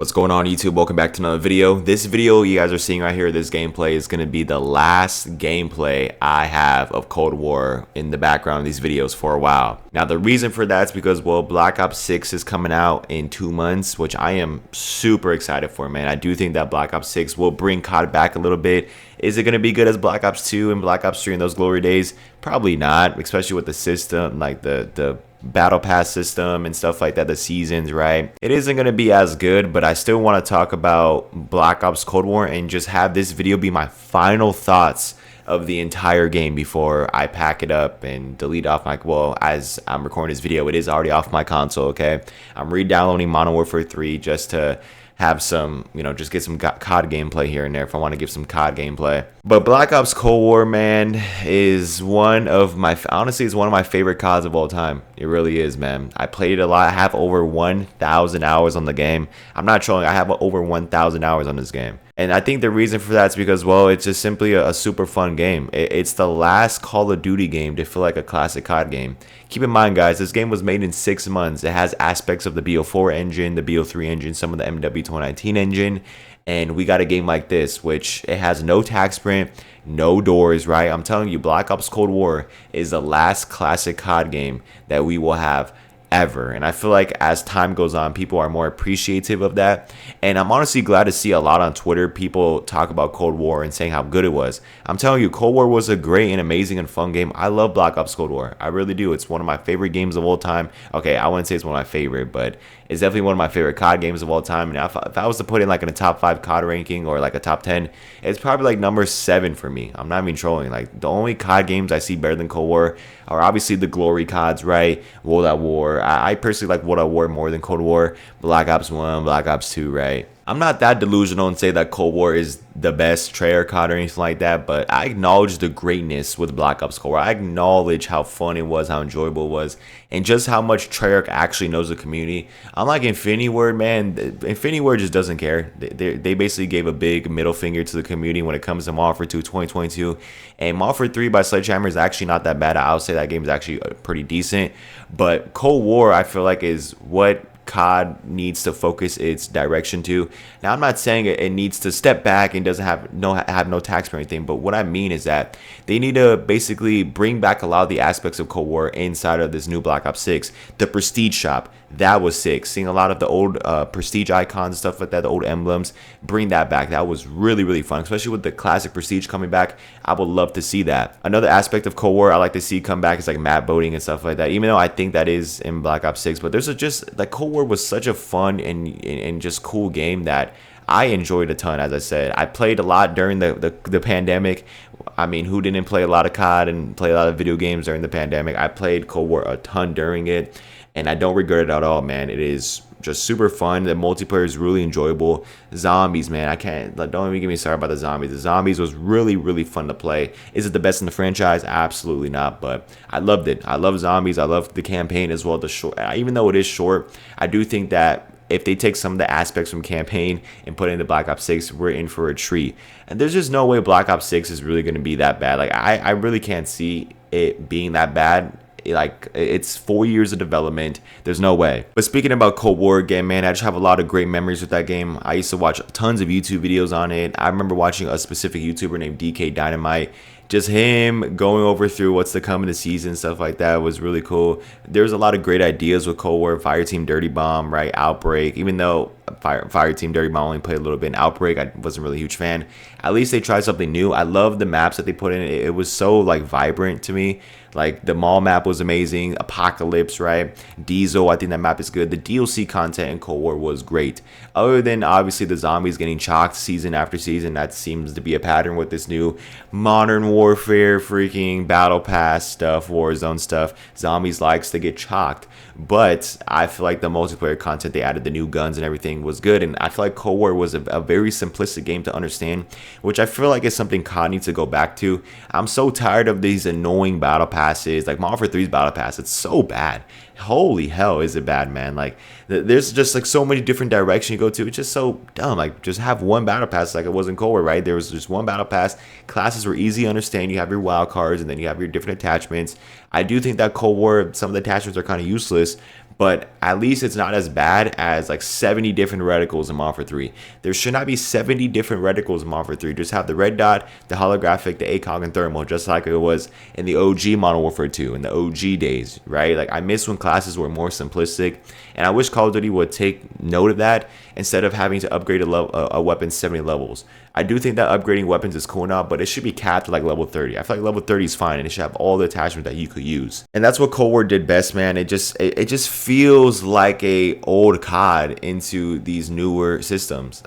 What's going on, YouTube? Welcome back to another video. This video you guys are seeing right here, this gameplay is going to be the last gameplay I have of Cold War in the background of these videos for a while. Now the reason for that is because, well, Black Ops 6 is coming out in 2 months, which I am super excited for, man. I do think that Black Ops 6 will bring COD back a little bit. Is it going to be good as Black Ops 2 and Black Ops 3 in those glory days? Probably not, especially with the system, like the battle pass system and stuff like that, the seasons, right? It isn't going to be as good, but I still want to talk about Black Ops Cold War and just have this video be my final thoughts of the entire game before I pack it up and delete off my, well, as I'm recording this video, it is already off my console, okay? I'm re-downloading Modern Warfare 3 just to have some, just get some COD gameplay here and there if I want to give some COD gameplay. But Black Ops Cold War, man, is honestly, is one of my favorite CODs of all time. It really is, man. I played it a lot. I have over 1,000 hours on the game. I'm not trolling. I have over 1,000 hours on this game. And I think the reason for that is because, well, it's just simply a super fun game. It's the last Call of Duty game to feel like a classic COD game. Keep in mind, guys, this game was made in 6 months. It has aspects of the BO4 engine, the BO3 engine, some of the MW2019 engine. And we got a game like this, which it has no tac sprint, no doors, right? I'm telling you, Black Ops Cold War is the last classic COD game that we will have ever. And I feel like as time goes on, people are more appreciative of that. And I'm honestly glad to see a lot on Twitter people talk about Cold War and saying how good it was. I'm telling you, Cold War was a great and amazing and fun game. I love Black Ops Cold War. I really do. It's one of my favorite games of all time. Okay, I wouldn't say it's one of my favorite, but it's definitely one of my favorite COD games of all time. And if I was to put it like in a top 5 COD ranking or like a top 10, it's probably like number 7 for me. I'm not even trolling. Like, the only COD games I see better than Cold War are obviously the glory CODs, right? World at War. I personally like World at War more than Cold War. Black Ops 1, Black Ops 2, right? I'm not that delusional and say that Cold War is the best Treyarch COD or anything like that, but I acknowledge the greatness with Black Ops Cold War. I acknowledge how fun it was, how enjoyable it was, and just how much Treyarch actually knows the community. Unlike Infinity Ward, man, Infinity Ward just doesn't care. They basically gave a big middle finger to the community when it comes to Modern Warfare 2 2022, and Modern Warfare 3 by Sledgehammer is actually not that bad. I'll say that game is actually pretty decent, but Cold War, I feel like, is what COD needs to focus its direction to. Now, I'm not saying it needs to step back and doesn't have no tax or anything, but what I mean is that they need to basically bring back a lot of the aspects of Cold War inside of this new Black Ops 6. The Prestige shop, that was sick. Seeing a lot of the old Prestige icons and stuff like that, the old emblems, bring that back. That was really, really fun, especially with the classic Prestige coming back. I would love to see that. Another aspect of Cold War I like to see come back is like map boating and stuff like that, even though I think that is in Black Ops 6. But there's just like Cold War was such a fun and just cool game that I enjoyed a ton. As I said, I played a lot during the pandemic. I mean, who didn't play a lot of COD and play a lot of video games during the pandemic? I played Cold War a ton during it, and I don't regret it at all, man. It is just super fun. The multiplayer is really enjoyable. Zombies, man, I can't, don't even get me started about the zombies. The zombies was really, really fun to play. Is it the best in the franchise? Absolutely not, but I loved it. I love zombies. I love the campaign as well. The short, even though it is short, I do think that if they take some of the aspects from campaign and put it into Black Ops 6, we're in for a treat. And there's just no way Black Ops 6 is really going to be that bad. Like, I really can't see it being that bad. Like, it's 4 years of development. There's no way. But speaking about Cold War again, man, I just have a lot of great memories with that game. I used to watch tons of YouTube videos on it. I remember watching a specific YouTuber named DK Dynamite. Just him going over through what's to come in the season, stuff like that was really cool. There's a lot of great ideas with Cold War, Fireteam Dirty Bomb, right? Outbreak, even though Fireteam Dirty Bomb only played a little bit in Outbreak, I wasn't really a huge fan. At least they tried something new. I love the maps that they put in. It was so like vibrant to me. Like, the mall map was amazing. Apocalypse, right? Diesel, I think that map is good. The DLC content in Cold War was great. Other than obviously the zombies getting chalked season after season, that seems to be a pattern with this new Modern Warfare freaking battle pass stuff, Warzone stuff. Zombies likes to get chalked. But I feel like the multiplayer content, they added the new guns and everything was good. And I feel like Cold War was a very simplistic game to understand, which I feel like is something COD needs to go back to. I'm so tired of these annoying battle passes. Like Modern Warfare 3's battle pass, it's so bad. Holy hell, is it bad, man? Like, there's just like so many different directions you go to. It's just so dumb. Like, just have one battle pass like it was in Cold War, right? There was just one battle pass. Classes were easy to understand. You have your wild cards and then you have your different attachments. I do think that Cold War, some of the attachments are kind of useless, but at least it's not as bad as like 70 different reticles in Modern Warfare 3. There should not be 70 different reticles in Modern Warfare 3. Just have the red dot, the holographic, the ACOG, and thermal, just like it was in the OG Modern Warfare 2, in the OG days, right? Like, I miss when classes were more simplistic, and I wish Call of Duty would take note of that instead of having to upgrade a weapon 70 levels. I do think that upgrading weapons is cool now, but it should be capped at like level 30. I feel like level 30 is fine, and it should have all the attachments that you could use. And that's what Cold War did best, man. It just feels like a old COD into these newer systems.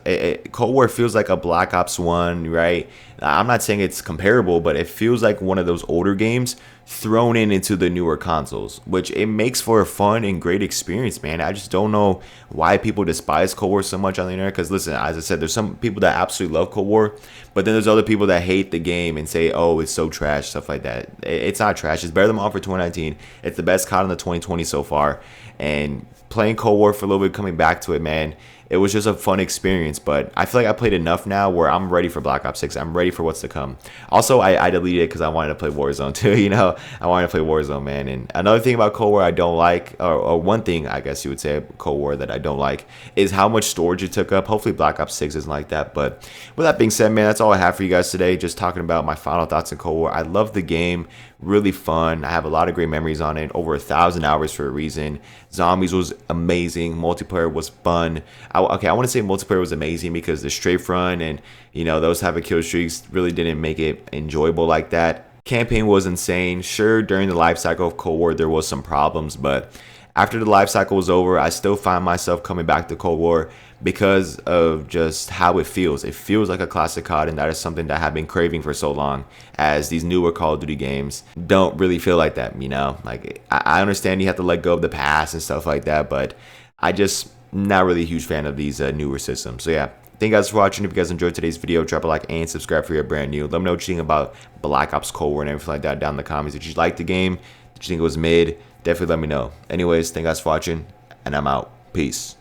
Cold War feels like a Black Ops 1, right? I'm not saying it's comparable, but it feels like one of those older games thrown into the newer consoles, which it makes for a fun and great experience, man. I just don't know why people despise Cold War so much on the internet, because listen, as I said, there's some people that absolutely love Cold War, but then there's other people that hate the game and say, oh, it's so trash, stuff like that. It's not trash. It's better than Modern Warfare 2019. It's the best COD in the 2020 so far, and playing Cold War for a little bit, coming back to it, man, it was just a fun experience. But I feel like I played enough now where I'm ready for Black Ops 6. I'm ready for what's to come. Also, I deleted it because I wanted to play Warzone too. You know, I wanted to play Warzone, man. And another thing about Cold War I don't like, or one thing I guess you would say Cold War that I don't like, is how much storage it took up. Hopefully Black Ops 6 isn't like that. But with that being said, man, that's all I have for you guys today. Just talking about my final thoughts on Cold War. I love the game. Really fun. I have a lot of great memories on it. Over 1,000 hours for a reason. Zombies was amazing. Multiplayer was fun. I want to say multiplayer was amazing because the strafe run and, you know, those type of kill streaks really didn't make it enjoyable like that. Campaign was insane. Sure, during the life cycle of Cold War there was some problems, but after the life cycle was over, I still find myself coming back to Cold War because of just how it feels. It feels like a classic COD, and that is something that I've been craving for so long, as these newer Call of Duty games don't really feel like that, you know? Like, I understand you have to let go of the past and stuff like that, but I just not really a huge fan of these newer systems. So yeah, thank you guys for watching. If you guys enjoyed today's video, drop a like and subscribe if you're brand new. Let me know what you think about Black Ops Cold War and everything like that down in the comments. Did you like the game? Did you think it was mid? Definitely let me know. Anyways, thank you guys for watching, and I'm out. Peace.